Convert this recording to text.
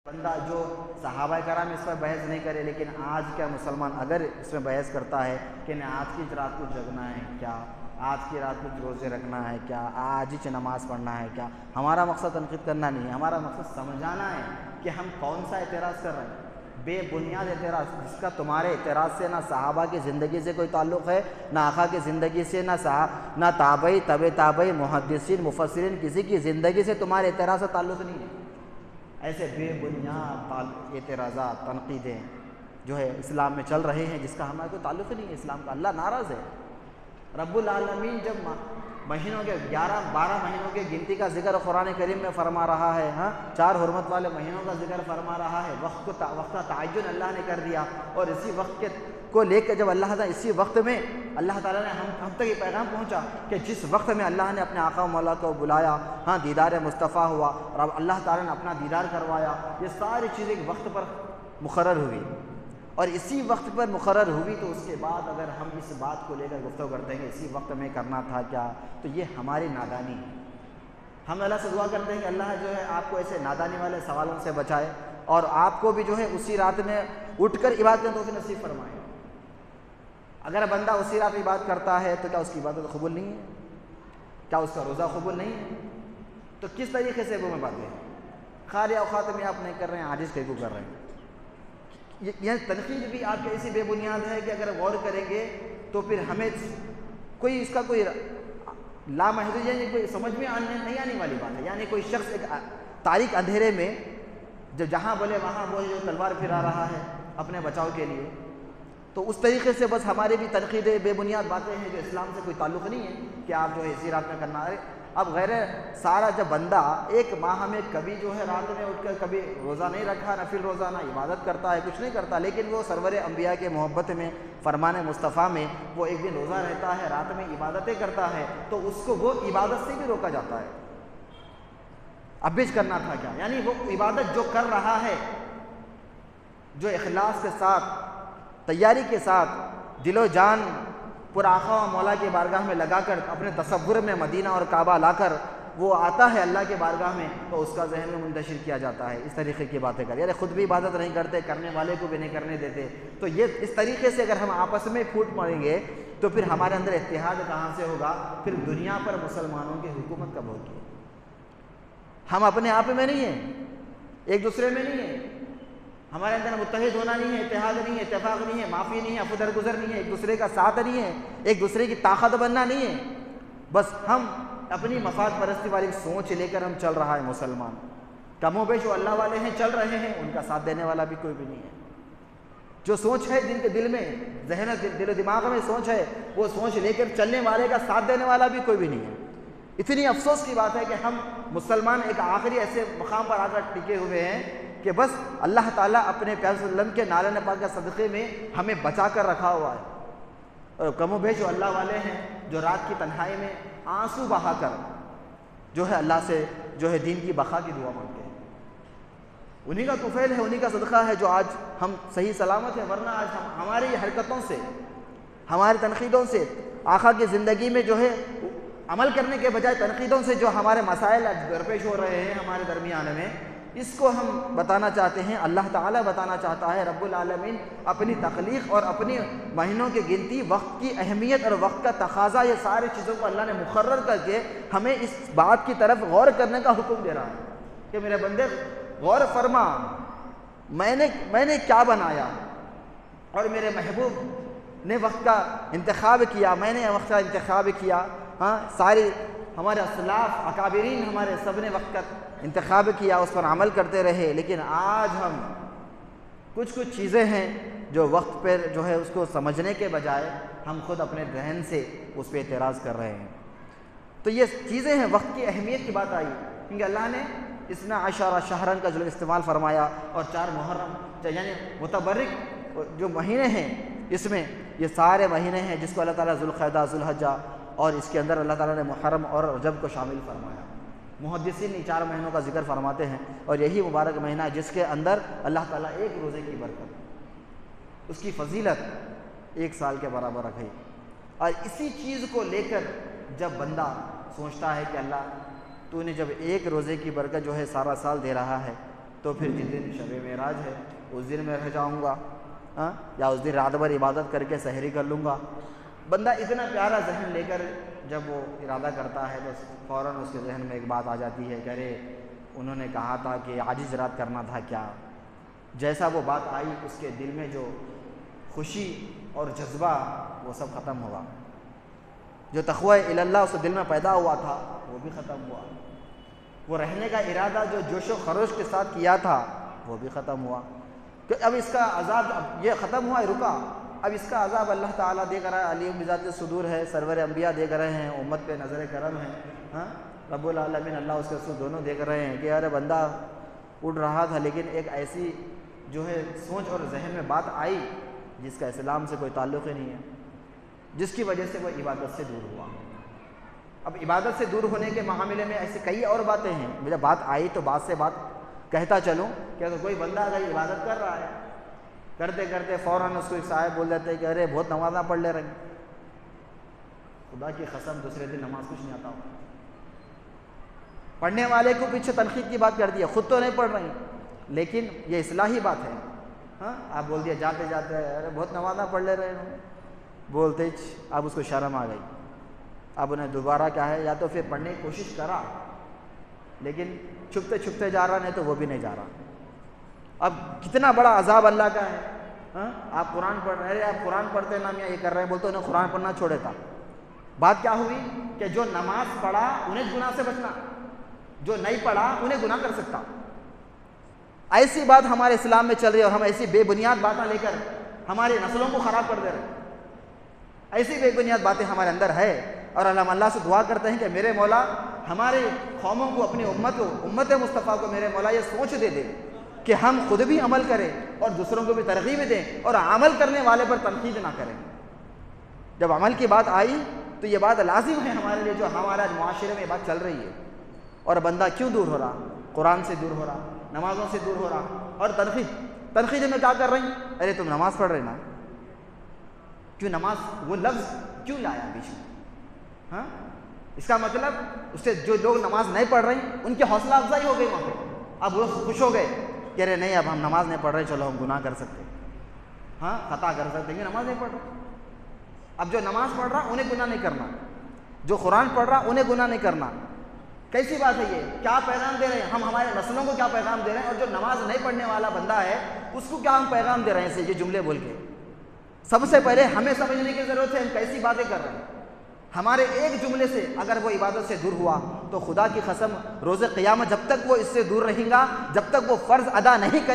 بندہ جو صحابہ کرام اس پر بحث نہیں کرے، لیکن آج کا مسلمان اگر اس میں بحث کرتا ہے کہ آج کی رات کو جگنا ہے کیا، آج کی رات کو روزے رکھنا ہے کیا، آج ہی نماز پڑھنا ہے کیا، ہمارا مقصد تنقید کرنا نہیں ہے، ہمارا مقصد سمجھانا ہے کہ ہم کون سا اعتراض کر رہے ہیں، بے بنیاد اعتراض جس کا تمہارے اعتراض سے نہ صحابہ کی زندگی سے کوئی تعلق ہے، نہ آقا کی زندگی سے، نہ تابعی، تابعی، محدثین، مفسرین، کسی کی زندگی سے تمہارے اعتراض سے تعلق نہیں ہے۔ ایسے بے بنیاد اعتراضات، تنقیدیں جو ہے اسلام میں چل رہے ہیں جس کا ہمارا کوئی تعلق ہی نہیں ہے اسلام کا۔ اللہ ناراض ہے۔ رب العالمین جب مہینوں کے 11-12 مہینوں کے گنتی کا ذکر قرآن کریم میں فرما رہا ہے، 4 حرمت والے مہینوں کا ذکر فرما رہا ہے، وقت کا تعین اللہ نے کر دیا، اور اسی وقت کو لے کے جب اللہ تعالیٰ اسی وقت میں اللہ تعالیٰ نے ہم تک یہ پیغام پہنچا کہ جس وقت میں اللہ نے اپنے آقا و مولا کو بلایا، دیدار مصطفیٰ ہوا، اور اللہ تعالیٰ نے اپنا دیدار کروایا، یہ ساری چیزیں ایک وقت پر مقرر ہوئی، اور اسی وقت پر مقرر ہوئی، تو اس کے بعد اگر ہم اس بات کو لے کر گفتگو کرتے ہیں کہ اسی وقت میں کرنا تھا کیا، تو یہ ہماری نادانی ہے۔ ہم اللہ سے دعا کرتے ہیں کہ اللہ جو ہے آپ کو ایسے نادانی والے سوالوں سے بچائے، اور آپ کو بھی جو ہے اسی رات میں اٹھ کر عبادت توفیق نصیب فرمائے۔ اگر بندہ اسی رات عبادت کرتا ہے تو کیا اس کی عبادت قبول نہیں ہے؟ کیا اس کا روزہ قبول نہیں ہے؟ تو کس طریقے سے وہ میں بات ہے، خالی اوقات میں آپ نہیں کر رہے ہیں، عاجز کیوں کر رہے ہیں؟ یہ تنقید بھی آپ کی ایسی بے بنیاد ہے کہ اگر غور کریں گے تو پھر ہمیں کوئی اس کا کوئی لامحدود، یعنی کوئی سمجھ میں نہیں آنے والی بات ہے۔ یعنی کوئی شخص ایک تاریک اندھیرے میں جہاں بولے وہاں وہ جو تلوار پھرا رہا ہے اپنے بچاؤ کے لیے، تو اس طریقے سے بس ہماری بھی تنقیدیں بے بنیاد باتیں ہیں جو اسلام سے کوئی تعلق نہیں ہے کہ آپ جو ہے اسی رات میں کرنا ہے۔ اب غیر سارا جب بندہ ایک ماہ میں کبھی جو ہے رات میں اٹھ کر کبھی روزہ نہیں رکھا، نفل روزہ، نہ عبادت کرتا ہے، کچھ نہیں کرتا، لیکن وہ سرور انبیاء کے محبت میں، فرمان مصطفیٰ میں وہ ایک دن روزہ رہتا ہے، رات میں عبادتیں کرتا ہے، تو اس کو وہ عبادت سے بھی روکا جاتا ہے۔ اب بھی کرنا تھا کیا، یعنی وہ عبادت جو کر رہا ہے، جو اخلاص کے ساتھ، تیاری کے ساتھ، دل و جان پر آقا و مولا کی بارگاہ میں لگا کر، اپنے تصور میں مدینہ اور کعبہ لا کر وہ آتا ہے اللہ کے بارگاہ میں، تو اس کا ذہن میں منتشر کیا جاتا ہے، اس طریقے کی باتیں کر، یعنی خود بھی عبادت نہیں کرتے، کرنے والے کو بھی نہیں کرنے دیتے۔ تو یہ اس طریقے سے اگر ہم آپس میں پھوٹ پڑیں گے تو پھر ہمارے اندر اتحاد کہاں سے ہوگا؟ پھر دنیا پر مسلمانوں کی حکومت کب ہوگی؟ ہم اپنے آپ میں نہیں ہیں، ایک دوسرے میں نہیں ہیں، ہمارے اندر متحد ہونا نہیں ہے، اتحاد نہیں ہے، اتفاق نہیں ہے، معافی نہیں ہے، عفو درگزر نہیں ہے، ایک دوسرے کا ساتھ نہیں ہے، ایک دوسرے کی طاقت بننا نہیں ہے، بس ہم اپنی مفاد پرستی والی سوچ لے کر ہم چل رہا ہے مسلمان۔ کم و بیش جو اللہ والے ہیں چل رہے ہیں، ان کا ساتھ دینے والا بھی کوئی بھی نہیں ہے۔ جو سوچ ہے جن کے دل میں، ذہن دل و دماغ میں سوچ ہے، وہ سوچ لے کر چلنے والے کا ساتھ دینے والا بھی کوئی بھی نہیں ہے۔ اتنی افسوس کی بات ہے کہ ہم مسلمان ایک آخری ایسے مقام پر آ کر ٹکے ہوئے ہیں کہ بس اللہ تعالیٰ اپنے پیارے صلی اللہ علیہ وسلم کے نالے پاک کے صدقے میں ہمیں بچا کر رکھا ہوا ہے، اور کم و بیش جو اللہ والے ہیں جو رات کی تنہائی میں آنسو بہا کر جو ہے اللہ سے جو ہے دین کی بقا کی دعا مانگتے ہیں، انہی کا طفیل ہے، انہی کا صدقہ ہے جو آج ہم صحیح سلامت ہیں، ورنہ آج ہماری حرکتوں سے، ہماری تنقیدوں سے، آقا کی زندگی میں جو ہے عمل کرنے کے بجائے تنقیدوں سے جو ہمارے مسائل درپیش ہو رہے ہیں ہمارے درمیان میں، اس کو ہم بتانا چاہتے ہیں، اللہ تعالیٰ بتانا چاہتا ہے، رب العالمین اپنی تخلیق اور اپنی مہینوں کی گنتی، وقت کی اہمیت اور وقت کا تقاضا، یہ ساری چیزوں کو اللہ نے مقرر کر کے ہمیں اس بات کی طرف غور کرنے کا حکم دے رہا ہے کہ میرے بندے غور فرما، میں نے کیا بنایا، اور میرے محبوب نے وقت کا انتخاب کیا، میں نے وقت کا انتخاب کیا، ساری ہمارے اسلاف اکابرین ہمارے سب نے وقت کا انتخاب کیا، اس پر عمل کرتے رہے، لیکن آج ہم کچھ چیزیں ہیں جو وقت پر جو ہے اس کو سمجھنے کے بجائے ہم خود اپنے ذہن سے اس پہ اعتراض کر رہے ہیں۔ تو یہ چیزیں ہیں، وقت کی اہمیت کی بات آئی کیونکہ اللہ نے اسنا عشرہ شہرن کا جو استعمال فرمایا، اور 4 محرم یعنی متبرک جو مہینے ہیں، اس میں یہ سارے مہینے ہیں جس کو اللہ تعالیٰ ذوالقعدہ، ذوالحجہ، اور اس کے اندر اللہ تعالیٰ نے محرم اور رجب کو شامل فرمایا۔ محدثین ان 4 مہینوں کا ذکر فرماتے ہیں، اور یہی مبارک مہینہ جس کے اندر اللہ تعالیٰ ایک روزے کی برکت، اس کی فضیلت 1 سال کے برابر رکھی، اور اسی چیز کو لے کر جب بندہ سوچتا ہے کہ اللہ تو نے جب ایک روزے کی برکت جو ہے سارا سال دے رہا ہے، تو پھر جس دن شب معراج ہے اس دن میں رہ جاؤں گا، ہاں، یا اس دن رات بھر عبادت کر کے سحری کر لوں گا۔ بندہ اتنا پیارا ذہن لے کر جب وہ ارادہ کرتا ہے تو فوراً اس کے ذہن میں ایک بات آ جاتی ہے کہ ارے انہوں نے کہا تھا کہ عاجز رات کرنا تھا کیا؟ جیسا وہ بات آئی اس کے دل میں جو خوشی اور جذبہ وہ سب ختم ہوا، جو تقوی اللہ اس دل میں پیدا ہوا تھا وہ بھی ختم ہوا، وہ رہنے کا ارادہ جو جوش و خروش کے ساتھ کیا تھا وہ بھی ختم ہوا، کہ اب اس کا عذاب اب یہ ختم ہوا ہے، رکا، اب اس کا عذاب اللہ تعالیٰ دیکھ رہا ہے، علیم بذات صدور ہے، سرور انبیاء دیکھ رہے ہیں، امت پہ نظر کرم ہے، ہاں، رب العالمین اللہ اس کے رسول دونوں دیکھ رہے ہیں کہ یار بندہ اڑ رہا تھا لیکن ایک ایسی جو ہے سوچ اور ذہن میں بات آئی جس کا اسلام سے کوئی تعلق ہی نہیں ہے، جس کی وجہ سے وہ عبادت سے دور ہوا۔ اب عبادت سے دور ہونے کے معاملے میں ایسے کئی اور باتیں ہیں، مجھے بات آئی تو بات سے بات کہتا چلوں کہ اگر کوئی بندہ اگر عبادت کر رہا ہے، کرتے کرتے فوراً اس کو ایک صاحب بول دیتے ہیں کہ ارے بہت نمازاں پڑھ لے رہے، خدا کی قسم دوسرے دن نماز کچھ نہیں آتا ہو، پڑھنے والے کو پیچھے تنقید کی بات کر دی ہے، خود تو نہیں پڑھ رہی لیکن یہ اصلاحی بات ہے، ہاں، آپ بول دیا جاتے جاتے ارے بہت نمازاں پڑھ لے رہے ہیں، بولتے اب اس کو شرم آ گئی، اب انہیں دوبارہ کیا ہے، یا تو پھر پڑھنے کی کوشش کرا لیکن چھپتے چھپتے جا رہا، نہیں تو وہ بھی نہیں جا رہا۔ اب کتنا بڑا عذاب اللہ کا ہے، ہاں، آپ قرآن پڑھ رہے ہیں، آپ قرآن پڑھتے نام یہ کر رہے ہیں، بولتے انہیں قرآن پڑھنا چھوڑے تھا۔ بات کیا ہوئی کہ جو نماز پڑھا انہیں گناہ سے بچنا، جو نہیں پڑھا انہیں گناہ کر سکتا۔ ایسی بات ہمارے اسلام میں چل رہی ہے اور ہم ایسی بے بنیاد باتیں لے کر ہماری نسلوں کو خراب کر دے رہے ہیں، ایسی بے بنیاد باتیں ہمارے اندر ہے، اور ہم اللہ سے دعا کرتے ہیں کہ میرے مولا ہمارے قوموں کو، اپنی امت کو، امت مصطفیٰ کو میرے مولا یہ سوچ دے دے کہ ہم خود بھی عمل کریں اور دوسروں کو بھی ترغیب دیں اور عمل کرنے والے پر تنقید نہ کریں۔ جب عمل کی بات آئی تو یہ بات لازم ہے ہمارے لیے، جو ہمارے معاشرے میں یہ بات چل رہی ہے، اور بندہ کیوں دور ہو رہا؟ قرآن سے دور ہو رہا، نمازوں سے دور ہو رہا، اور تنقید میں کیا کر رہی ہیں؟ ارے تم نماز پڑھ رہے نا، کیوں نماز وہ لفظ کیوں لایا بیچ میں؟ ہاں، اس کا مطلب اس سے جو لوگ نماز نہیں پڑھ رہے ہیں ان کی حوصلہ افزائی ہو گئی وہاں پہ، اب وہ خوش ہو گئے کہ ارے نہیں اب ہم نماز نہیں پڑھ رہے، چلو ہم گناہ کر سکتے، ہاں، خطا کر سکتے ہیں، نماز نہیں پڑھ رہے۔ اب جو نماز پڑھ رہا انہیں گناہ نہیں کرنا، جو قرآن پڑھ رہا انہیں گناہ نہیں کرنا، کیسی بات ہے یہ؟ کیا پیغام دے رہے ہیں ہم ہمارے نسلوں کو؟ کیا پیغام دے رہے ہیں؟ اور جو نماز نہیں پڑھنے والا بندہ ہے اس کو کیا ہم پیغام دے رہے ہیں یہ جملے بول کے؟ سب سے پہلے ہمیں سمجھنے کی ضرورت ہے ہم کیسی باتیں کر رہے ہیں۔ ہمارے ایک جملے سے اگر وہ عبادت سے دور ہوا تو خدا کی قسم روز قیامت جب تک وہ اس سے دور رہیں گا، جب تک وہ فرض ادا نہیں کرے